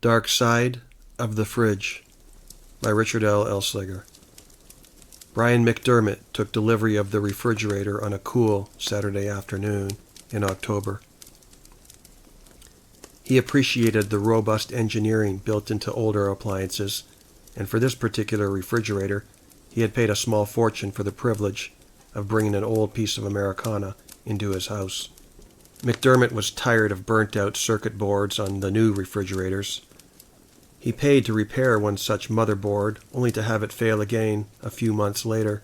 Dark Side of the Fridge by Richard L. Elsliger. Brian McDermott took delivery of the refrigerator on a cool Saturday afternoon in October. He appreciated the robust engineering built into older appliances, and for this particular refrigerator, he had paid a small fortune for the privilege of bringing an old piece of Americana into his house. McDermott was tired of burnt-out circuit boards on the new refrigerators. He paid to repair one such motherboard, only to have it fail again a few months later.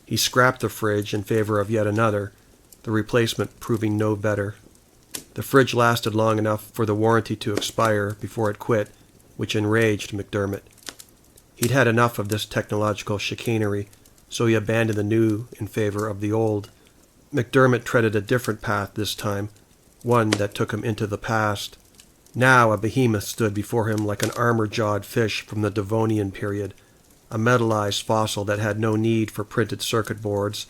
He scrapped the fridge in favor of yet another, the replacement proving no better. The fridge lasted long enough for the warranty to expire before it quit, which enraged McDermott. He'd had enough of this technological chicanery, so he abandoned the new in favor of the old. McDermott treaded a different path this time, one that took him into the past. Now a behemoth stood before him like an armor-jawed fish from the Devonian period, a metallized fossil that had no need for printed circuit boards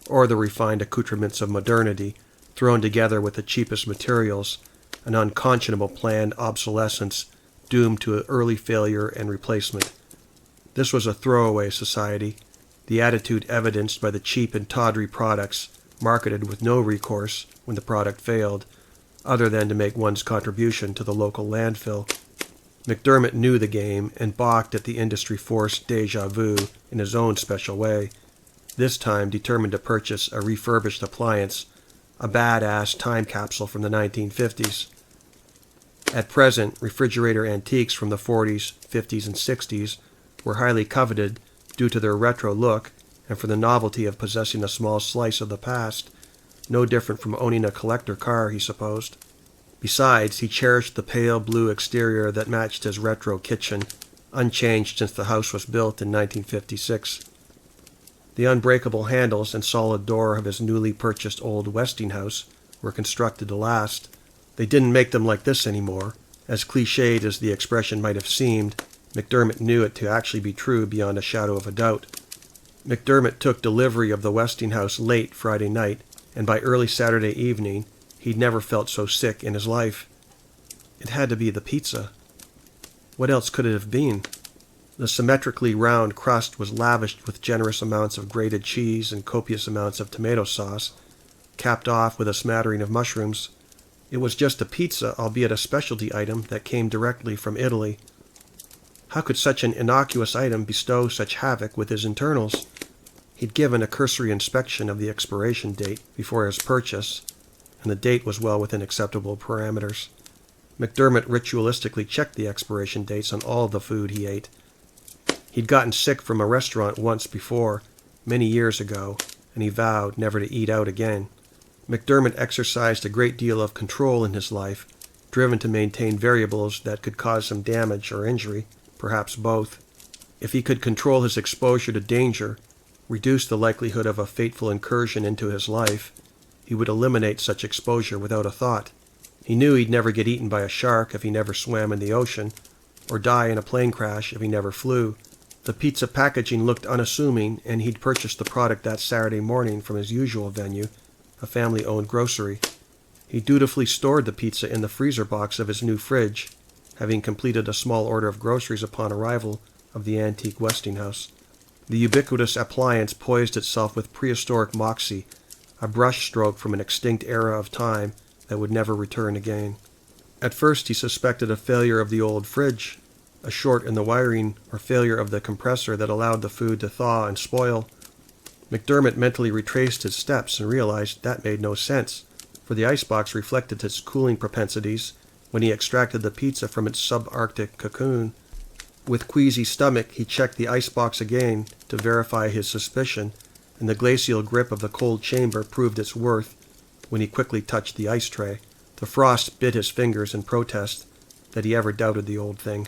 or the refined accoutrements of modernity, thrown together with the cheapest materials, an unconscionable planned obsolescence doomed to early failure and replacement. This was a throwaway society, the attitude evidenced by the cheap and tawdry products marketed with no recourse when the product failed, other than to make one's contribution to the local landfill. McDermott knew the game and balked at the industry-forced déjà vu in his own special way, this time determined to purchase a refurbished appliance, a badass time capsule from the 1950s. At present, refrigerator antiques from the 40s, 50s, and 60s were highly coveted due to their retro look and for the novelty of possessing a small slice of the past, no different from owning a collector car, he supposed. Besides, he cherished the pale blue exterior that matched his retro kitchen, unchanged since the house was built in 1956. The unbreakable handles and solid door of his newly purchased old Westinghouse were constructed to last. They didn't make them like this anymore. As cliched as the expression might have seemed, McDermott knew it to actually be true beyond a shadow of a doubt. McDermott took delivery of the Westinghouse late Friday night, and by early Saturday evening, he'd never felt so sick in his life. It had to be the pizza. What else could it have been? The symmetrically round crust was lavished with generous amounts of grated cheese and copious amounts of tomato sauce, capped off with a smattering of mushrooms. It was just a pizza, albeit a specialty item that came directly from Italy. How could such an innocuous item bestow such havoc with his internals? He'd given a cursory inspection of the expiration date before his purchase, and the date was well within acceptable parameters. McDermott ritualistically checked the expiration dates on all the food he ate. He'd gotten sick from a restaurant once before, many years ago, and he vowed never to eat out again. McDermott exercised a great deal of control in his life, driven to maintain variables that could cause him damage or injury, perhaps both. If he could control his exposure to danger, reduce the likelihood of a fateful incursion into his life, he would eliminate such exposure without a thought. He knew he'd never get eaten by a shark if he never swam in the ocean, or die in a plane crash if he never flew. The pizza packaging looked unassuming, and he'd purchased the product that Saturday morning from his usual venue, a family-owned grocery. He dutifully stored the pizza in the freezer box of his new fridge, having completed a small order of groceries upon arrival of the antique Westinghouse. The ubiquitous appliance poised itself with prehistoric moxie, a brush-stroke from an extinct era of time that would never return again. At first he suspected a failure of the old fridge, a short in the wiring or failure of the compressor that allowed the food to thaw and spoil. McDermott mentally retraced his steps and realized that made no sense, for the icebox reflected its cooling propensities when he extracted the pizza from its subarctic cocoon. With queasy stomach, he checked the icebox again to verify his suspicion, and the glacial grip of the cold chamber proved its worth when he quickly touched the ice tray. The frost bit his fingers in protest that he ever doubted the old thing.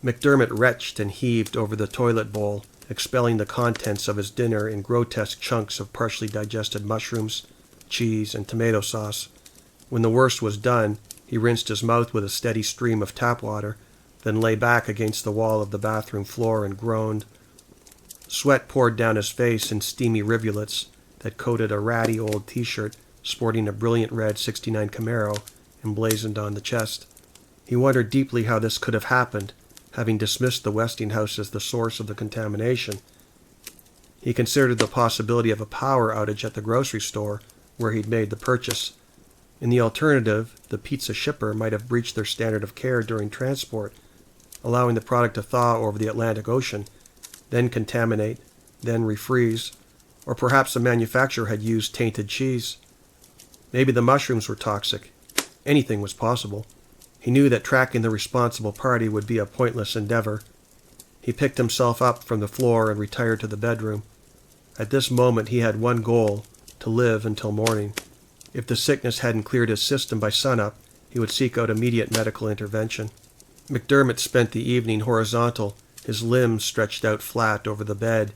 McDermott retched and heaved over the toilet bowl, expelling the contents of his dinner in grotesque chunks of partially digested mushrooms, cheese, and tomato sauce. When the worst was done, he rinsed his mouth with a steady stream of tap water, then lay back against the wall of the bathroom floor and groaned. Sweat poured down his face in steamy rivulets that coated a ratty old t-shirt sporting a brilliant red '69 Camaro emblazoned on the chest. He wondered deeply how this could have happened, having dismissed the Westinghouse as the source of the contamination. He considered the possibility of a power outage at the grocery store where he'd made the purchase. In the alternative, the pizza shipper might have breached their standard of care during transport, allowing the product to thaw over the Atlantic Ocean, then contaminate, then refreeze, or perhaps the manufacturer had used tainted cheese. Maybe the mushrooms were toxic. Anything was possible. He knew that tracking the responsible party would be a pointless endeavor. He picked himself up from the floor and retired to the bedroom. At this moment he had one goal, to live until morning. If the sickness hadn't cleared his system by sunup, he would seek out immediate medical intervention. McDermott spent the evening horizontal, his limbs stretched out flat over the bed,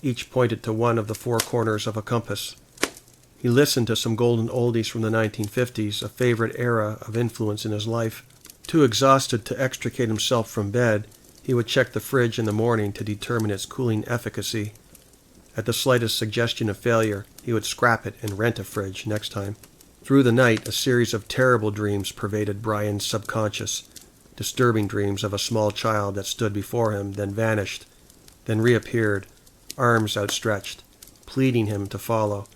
each pointed to one of the four corners of a compass. He listened to some golden oldies from the 1950s, a favorite era of influence in his life. Too exhausted to extricate himself from bed, he would check the fridge in the morning to determine its cooling efficacy. At the slightest suggestion of failure, he would scrap it and rent a fridge next time. Through the night, a series of terrible dreams pervaded Brian's subconscious. Disturbing dreams of a small child that stood before him, then vanished, then reappeared, arms outstretched, pleading him to follow.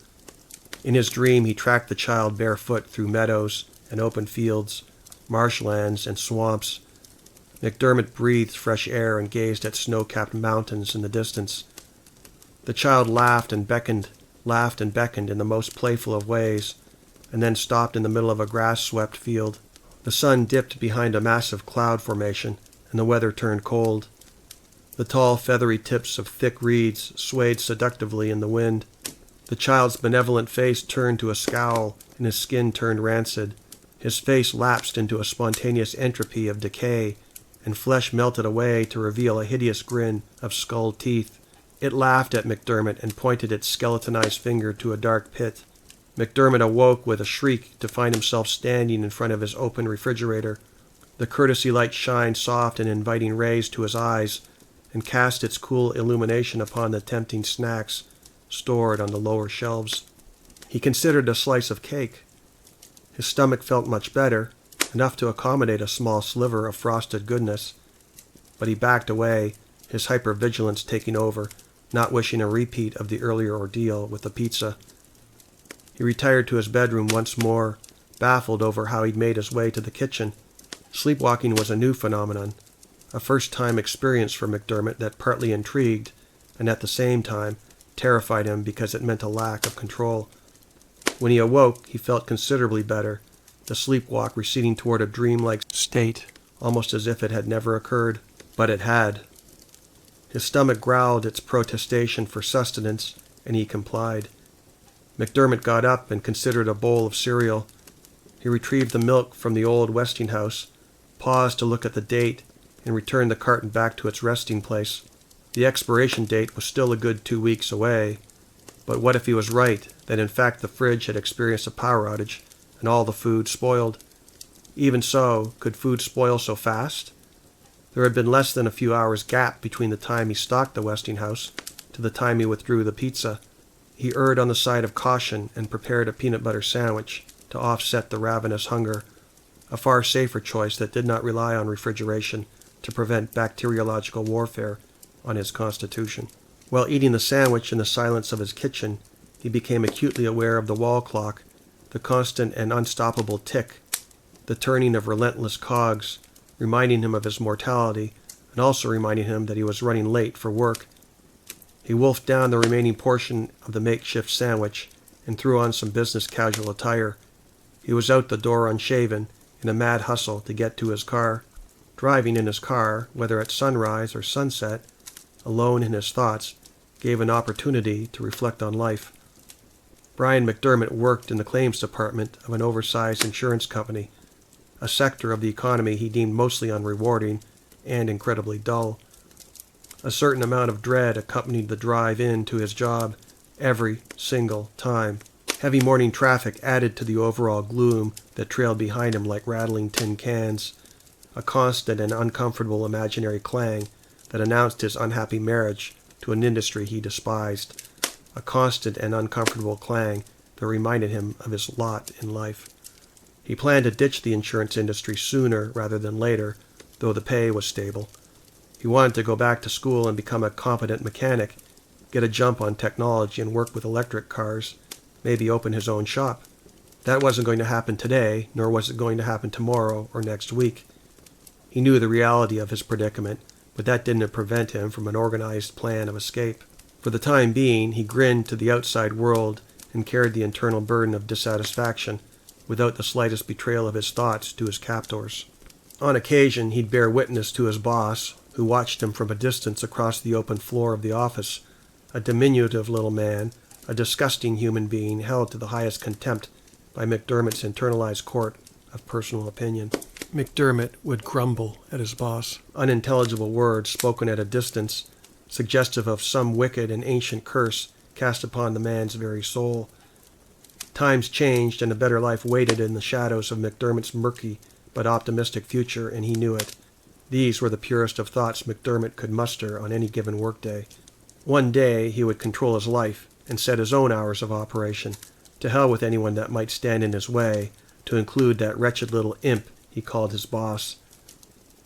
In his dream, he tracked the child barefoot through meadows and open fields, marshlands and swamps. McDermott breathed fresh air and gazed at snow-capped mountains in the distance. The child laughed and beckoned in the most playful of ways, and then stopped in the middle of a grass-swept field. The sun dipped behind a massive cloud formation, and the weather turned cold. The tall, feathery tips of thick reeds swayed seductively in the wind. The child's benevolent face turned to a scowl, and his skin turned rancid. His face lapsed into a spontaneous entropy of decay, and flesh melted away to reveal a hideous grin of skull teeth. It laughed at McDermott and pointed its skeletonized finger to a dark pit. McDermott awoke with a shriek to find himself standing in front of his open refrigerator. The courtesy light shined soft and inviting rays to his eyes and cast its cool illumination upon the tempting snacks stored on the lower shelves. He considered a slice of cake. His stomach felt much better, enough to accommodate a small sliver of frosted goodness. But he backed away, his hypervigilance taking over, not wishing a repeat of the earlier ordeal with the pizza. He retired to his bedroom once more, baffled over how he'd made his way to the kitchen. Sleepwalking was a new phenomenon, a first-time experience for McDermott that partly intrigued and at the same time terrified him because it meant a lack of control. When he awoke, he felt considerably better, the sleepwalk receding toward a dreamlike state, almost as if it had never occurred. But it had. His stomach growled its protestation for sustenance, and he complied. McDermott got up and considered a bowl of cereal. He retrieved the milk from the old Westinghouse, paused to look at the date, and returned the carton back to its resting place. The expiration date was still a good 2 weeks away, but what if he was right, that in fact the fridge had experienced a power outage, and all the food spoiled? Even so, could food spoil so fast? There had been less than a few hours gap between the time he stocked the Westinghouse to the time he withdrew the pizza. He erred on the side of caution and prepared a peanut butter sandwich to offset the ravenous hunger, a far safer choice that did not rely on refrigeration to prevent bacteriological warfare on his constitution. While eating the sandwich in the silence of his kitchen, he became acutely aware of the wall clock, the constant and unstoppable tick, the turning of relentless cogs, reminding him of his mortality and also reminding him that he was running late for work. He wolfed down the remaining portion of the makeshift sandwich and threw on some business casual attire. He was out the door unshaven, in a mad hustle to get to his car. Driving in his car, whether at sunrise or sunset, alone in his thoughts, gave an opportunity to reflect on life. Brian McDermott worked in the claims department of an oversized insurance company, a sector of the economy he deemed mostly unrewarding and incredibly dull. A certain amount of dread accompanied the drive in to his job every single time. Heavy morning traffic added to the overall gloom that trailed behind him like rattling tin cans, a constant and uncomfortable imaginary clang that announced his unhappy marriage to an industry he despised, a constant and uncomfortable clang that reminded him of his lot in life. He planned to ditch the insurance industry sooner rather than later, though the pay was stable. He wanted to go back to school and become a competent mechanic, get a jump on technology and work with electric cars, maybe open his own shop. That wasn't going to happen today, nor was it going to happen tomorrow or next week. He knew the reality of his predicament, but that didn't prevent him from an organized plan of escape. For the time being, he grinned to the outside world and carried the internal burden of dissatisfaction, without the slightest betrayal of his thoughts to his captors. On occasion, he'd bear witness to his boss, who watched him from a distance across the open floor of the office, a diminutive little man, a disgusting human being held to the highest contempt by McDermott's internalized court of personal opinion. McDermott would grumble at his boss, unintelligible words spoken at a distance, suggestive of some wicked and ancient curse cast upon the man's very soul. Times changed, and a better life waited in the shadows of McDermott's murky but optimistic future, and he knew it. These were the purest of thoughts McDermott could muster on any given workday. One day he would control his life and set his own hours of operation. To hell with anyone that might stand in his way, to include that wretched little imp he called his boss.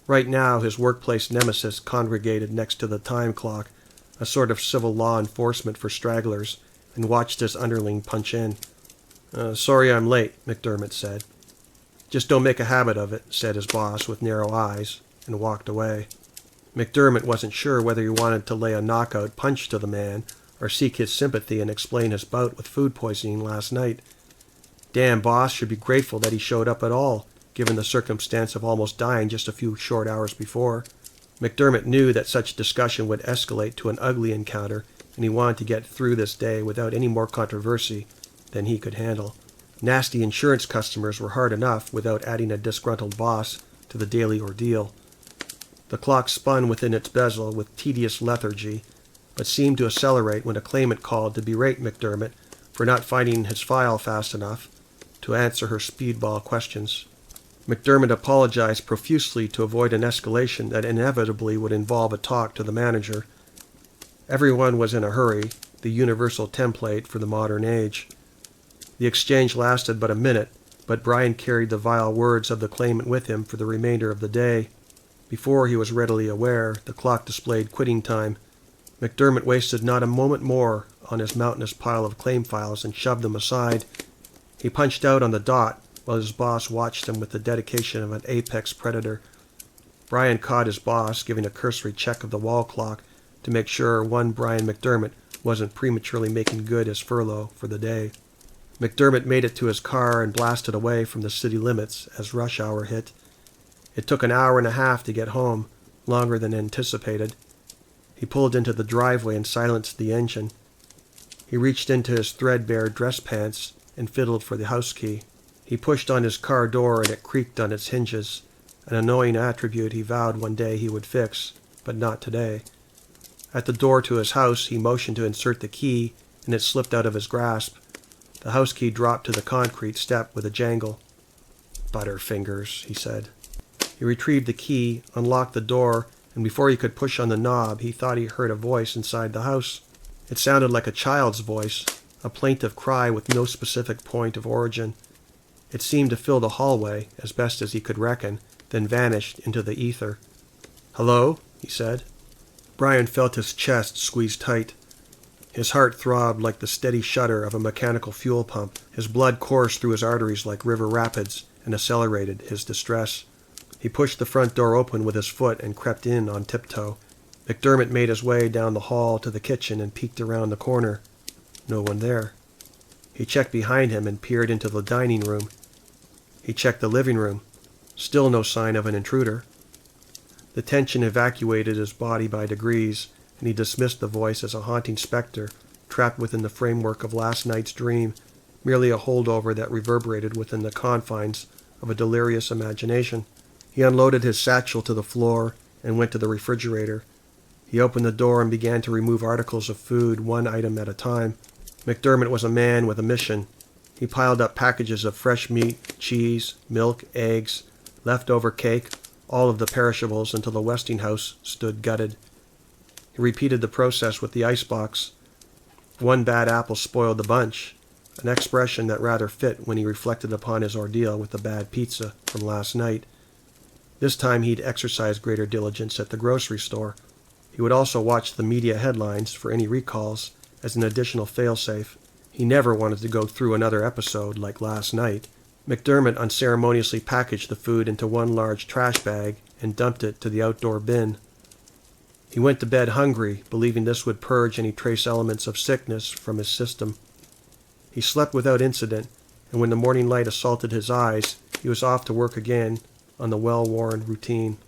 Right now his workplace nemesis congregated next to the time clock, a sort of civil law enforcement for stragglers, and watched his underling punch in. Sorry I'm late, McDermott said. Just don't make a habit of it, said his boss with narrow eyes, and walked away. McDermott wasn't sure whether he wanted to lay a knockout punch to the man or seek his sympathy and explain his bout with food poisoning last night. Damn boss should be grateful that he showed up at all, given the circumstance of almost dying just a few short hours before. McDermott knew that such discussion would escalate to an ugly encounter, and he wanted to get through this day without any more controversy than he could handle. Nasty insurance customers were hard enough without adding a disgruntled boss to the daily ordeal. The clock spun within its bezel with tedious lethargy, but seemed to accelerate when a claimant called to berate McDermott for not finding his file fast enough to answer her speedball questions. McDermott apologized profusely to avoid an escalation that inevitably would involve a talk to the manager. Everyone was in a hurry, the universal template for the modern age. The exchange lasted but a minute, but Brian carried the vile words of the claimant with him for the remainder of the day. Before he was readily aware, the clock displayed quitting time. McDermott wasted not a moment more on his mountainous pile of claim files and shoved them aside. He punched out on the dot while his boss watched him with the dedication of an apex predator. Brian caught his boss giving a cursory check of the wall clock to make sure one Brian McDermott wasn't prematurely making good his furlough for the day. McDermott made it to his car and blasted away from the city limits as rush hour hit. It took an hour and a half to get home, longer than anticipated. He pulled into the driveway and silenced the engine. He reached into his threadbare dress pants and fiddled for the house key. He pushed on his car door and it creaked on its hinges, an annoying attribute he vowed one day he would fix, but not today. At the door to his house, he motioned to insert the key, and it slipped out of his grasp. The house key dropped to the concrete step with a jangle. "Butterfingers," he said. He retrieved the key, unlocked the door, and before he could push on the knob, he thought he heard a voice inside the house. It sounded like a child's voice, a plaintive cry with no specific point of origin. It seemed to fill the hallway, as best as he could reckon, then vanished into the ether. "Hello?" he said. Brian felt his chest squeeze tight. His heart throbbed like the steady shudder of a mechanical fuel pump. His blood coursed through his arteries like river rapids and accelerated his distress. He pushed the front door open with his foot and crept in on tiptoe. McDermott made his way down the hall to the kitchen and peeked around the corner. No one there. He checked behind him and peered into the dining room. He checked the living room. Still no sign of an intruder. The tension evacuated his body by degrees, and he dismissed the voice as a haunting specter trapped within the framework of last night's dream, merely a holdover that reverberated within the confines of a delirious imagination. He unloaded his satchel to the floor and went to the refrigerator. He opened the door and began to remove articles of food, one item at a time. McDermott was a man with a mission. He piled up packages of fresh meat, cheese, milk, eggs, leftover cake, all of the perishables until the Westinghouse stood gutted. He repeated the process with the icebox. One bad apple spoiled the bunch. an expression that rather fit when he reflected upon his ordeal with the bad pizza from last night. This time he'd exercise greater diligence at the grocery store. He would also watch the media headlines for any recalls as an additional failsafe. He never wanted to go through another episode like last night. McDermott unceremoniously packaged the food into one large trash bag and dumped it to the outdoor bin. He went to bed hungry, believing this would purge any trace elements of sickness from his system. He slept without incident, and when the morning light assaulted his eyes, he was off to work again on the well-worn routine.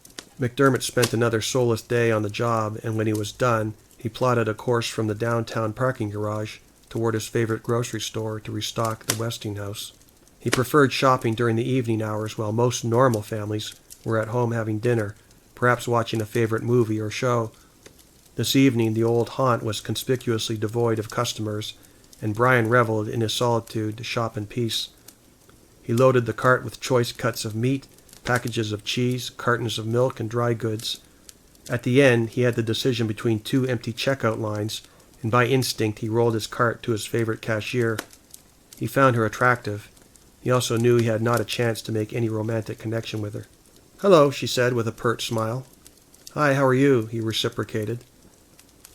McDermott spent another soulless day on the job, and when he was done, he plotted a course from the downtown parking garage toward his favorite grocery store to restock the Westinghouse. He preferred shopping during the evening hours while most normal families were at home having dinner, perhaps watching a favorite movie or show. This evening the old haunt was conspicuously devoid of customers, and Brian reveled in his solitude to shop in peace. He loaded the cart with choice cuts of meat, packages of cheese, cartons of milk, and dry goods. At the end, he had the decision between two empty checkout lines, and by instinct he rolled his cart to his favorite cashier. He found her attractive. He also knew he had not a chance to make any romantic connection with her. "Hello," she said with a pert smile. "Hi, how are you?" he reciprocated.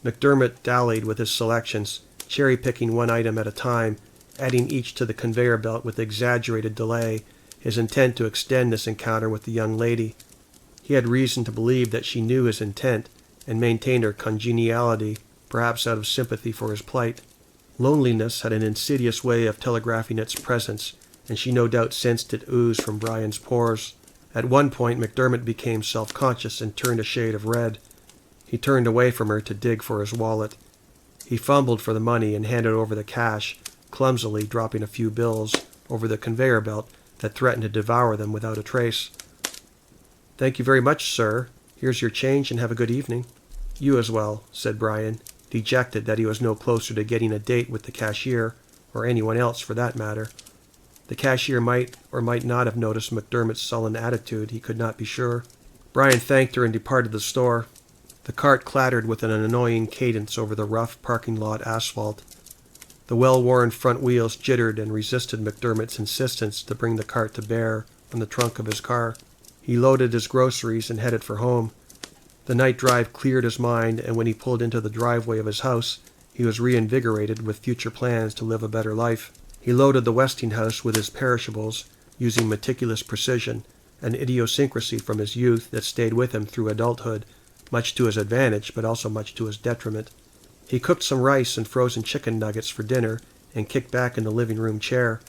McDermott dallied with his selections, cherry-picking one item at a time, adding each to the conveyor belt with exaggerated delay, his intent to extend this encounter with the young lady. He had reason to believe that she knew his intent and maintained her congeniality, perhaps out of sympathy for his plight. Loneliness had an insidious way of telegraphing its presence, and she no doubt sensed it ooze from Brian's pores. At one point McDermott became self-conscious and turned a shade of red. He turned away from her to dig for his wallet. He fumbled for the money and handed over the cash, clumsily dropping a few bills over the conveyor belt that threatened to devour them without a trace. "Thank you very much, sir. Here's your change and have a good evening." "You as well," said Brian, dejected that he was no closer to getting a date with the cashier, or anyone else for that matter. The cashier might or might not have noticed McDermott's sullen attitude, he could not be sure. Brian thanked her and departed the store. The cart clattered with an annoying cadence over the rough parking lot asphalt. The well-worn front wheels jittered and resisted McDermott's insistence to bring the cart to bear on the trunk of his car. He loaded his groceries and headed for home. The night drive cleared his mind, and when he pulled into the driveway of his house, he was reinvigorated with future plans to live a better life. He loaded the Westinghouse with his perishables, using meticulous precision, an idiosyncrasy from his youth that stayed with him through adulthood, much to his advantage but also much to his detriment. He cooked some rice and frozen chicken nuggets for dinner and kicked back in the living room chair.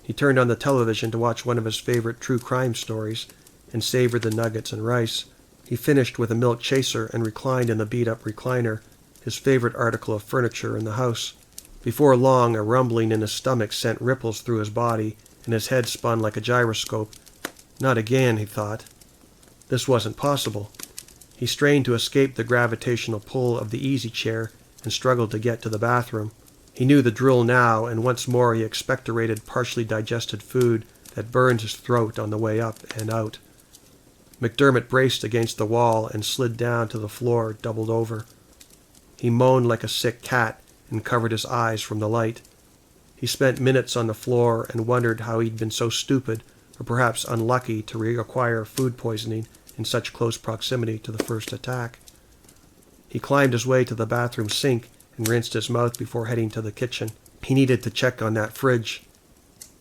He turned on the television to watch one of his favorite true crime stories and savored the nuggets and rice. He finished with a milk chaser and reclined in the beat-up recliner, his favorite article of furniture in the house. Before long, a rumbling in his stomach sent ripples through his body, and his head spun like a gyroscope. Not again, he thought. This wasn't possible. He strained to escape the gravitational pull of the easy chair and struggled to get to the bathroom. He knew the drill now, and once more he expectorated partially digested food that burned his throat on the way up and out. McDermott braced against the wall and slid down to the floor, doubled over. He moaned like a sick cat and covered his eyes from the light. He spent minutes on the floor and wondered how he'd been so stupid, or perhaps unlucky, to reacquire food poisoning in such close proximity to the first attack. He climbed his way to the bathroom sink and rinsed his mouth before heading to the kitchen. He needed to check on that fridge.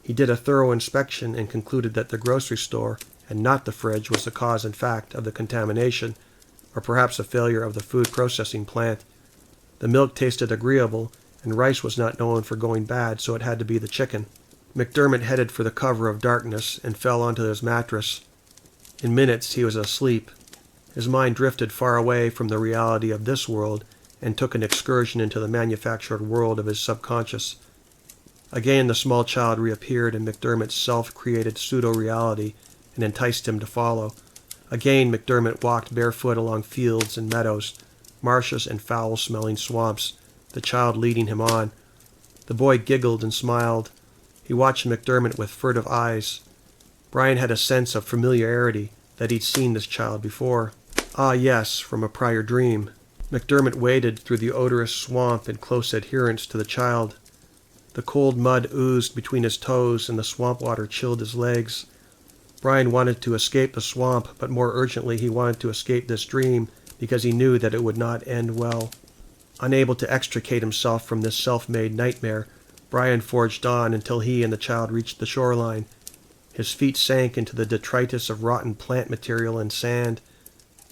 He did a thorough inspection and concluded that the grocery store and not the fridge was the cause in fact of the contamination, or perhaps a failure of the food processing plant. The milk tasted agreeable, and rice was not known for going bad, so it had to be the chicken. McDermott headed for the cover of darkness and fell onto his mattress. In minutes he was asleep. His mind drifted far away from the reality of this world and took an excursion into the manufactured world of his subconscious. Again the small child reappeared in McDermott's self-created pseudo-reality and enticed him to follow. Again McDermott walked barefoot along fields and meadows, marshes and foul-smelling swamps, the child leading him on. The boy giggled and smiled. He watched McDermott with furtive eyes. Brian had a sense of familiarity, that he'd seen this child before. Ah, yes, from a prior dream. McDermott waded through the odorous swamp in close adherence to the child. The cold mud oozed between his toes and the swamp water chilled his legs. Brian wanted to escape the swamp, but more urgently he wanted to escape this dream because he knew that it would not end well. Unable to extricate himself from this self-made nightmare, Brian forged on until he and the child reached the shoreline. His feet sank into the detritus of rotten plant material and sand.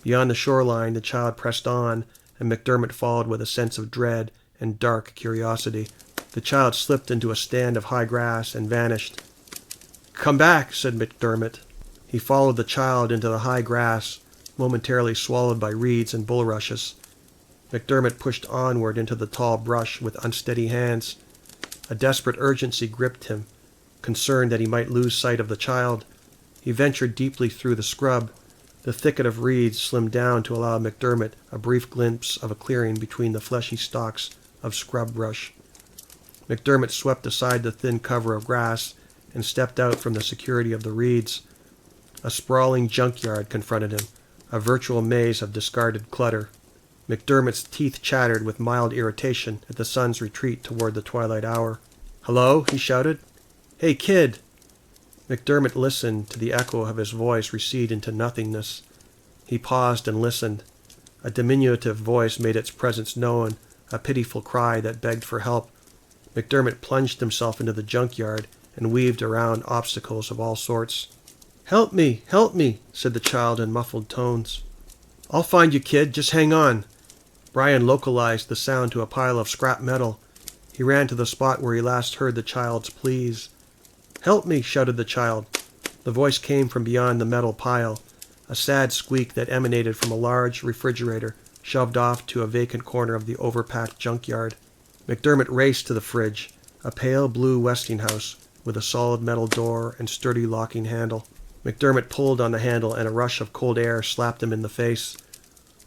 Beyond the shoreline, the child pressed on, and McDermott followed with a sense of dread and dark curiosity. The child slipped into a stand of high grass and vanished. "Come back," said McDermott. He followed the child into the high grass, momentarily swallowed by reeds and bulrushes. McDermott pushed onward into the tall brush with unsteady hands. A desperate urgency gripped him. Concerned that he might lose sight of the child, he ventured deeply through the scrub. The thicket of reeds slimmed down to allow McDermott a brief glimpse of a clearing between the fleshy stalks of scrub brush. McDermott swept aside the thin cover of grass and stepped out from the security of the reeds. A sprawling junkyard confronted him, a virtual maze of discarded clutter. McDermott's teeth chattered with mild irritation at the sun's retreat toward the twilight hour. "Hello?" he shouted. "Hey, kid!" McDermott listened to the echo of his voice recede into nothingness. He paused and listened. A diminutive voice made its presence known, a pitiful cry that begged for help. McDermott plunged himself into the junkyard and weaved around obstacles of all sorts. "Help me! Help me!" said the child in muffled tones. "I'll find you, kid. Just hang on." Brian localized the sound to a pile of scrap metal. He ran to the spot where he last heard the child's pleas. "Help me!" shouted the child. The voice came from beyond the metal pile, a sad squeak that emanated from a large refrigerator shoved off to a vacant corner of the overpacked junkyard. McDermott raced to the fridge, a pale blue Westinghouse with a solid metal door and sturdy locking handle. McDermott pulled on the handle and a rush of cold air slapped him in the face.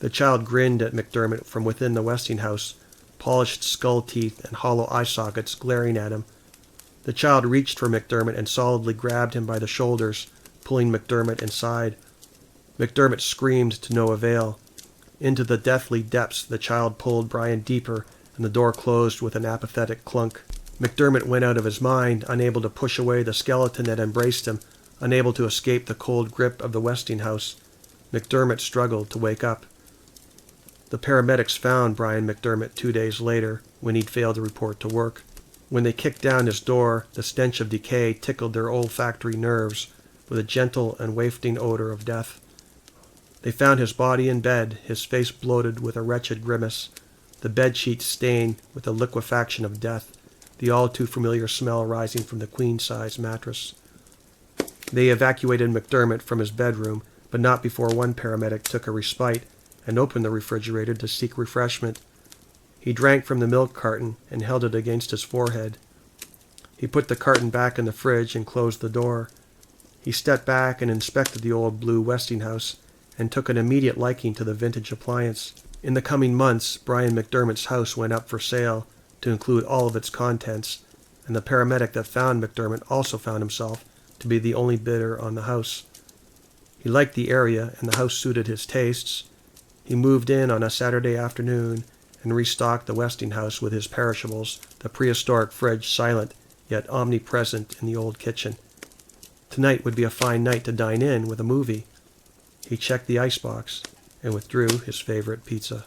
The child grinned at McDermott from within the Westinghouse, polished skull teeth and hollow eye sockets glaring at him. The child reached for McDermott and solidly grabbed him by the shoulders, pulling McDermott inside. McDermott screamed to no avail. Into the deathly depths the child pulled Brian deeper, and the door closed with an apathetic clunk. McDermott went out of his mind, unable to push away the skeleton that embraced him, unable to escape the cold grip of the Westinghouse. McDermott struggled to wake up. The paramedics found Brian McDermott 2 days later, when he'd failed to report to work. When they kicked down his door, the stench of decay tickled their olfactory nerves with a gentle and wafting odor of death. They found his body in bed, his face bloated with a wretched grimace, the bedsheets stained with the liquefaction of death, the all-too-familiar smell rising from the queen-size mattress. They evacuated McDermott from his bedroom, but not before one paramedic took a respite and opened the refrigerator to seek refreshment. He drank from the milk carton and held it against his forehead. He put the carton back in the fridge and closed the door. He stepped back and inspected the old blue Westinghouse and took an immediate liking to the vintage appliance. In the coming months, Brian McDermott's house went up for sale to include all of its contents, and the paramedic that found McDermott also found himself to be the only bidder on the house. He liked the area and the house suited his tastes. He moved in on a Saturday afternoon and restocked the Westinghouse with his perishables, the prehistoric fridge silent yet omnipresent in the old kitchen. Tonight would be a fine night to dine in with a movie. He checked the icebox and withdrew his favorite pizza.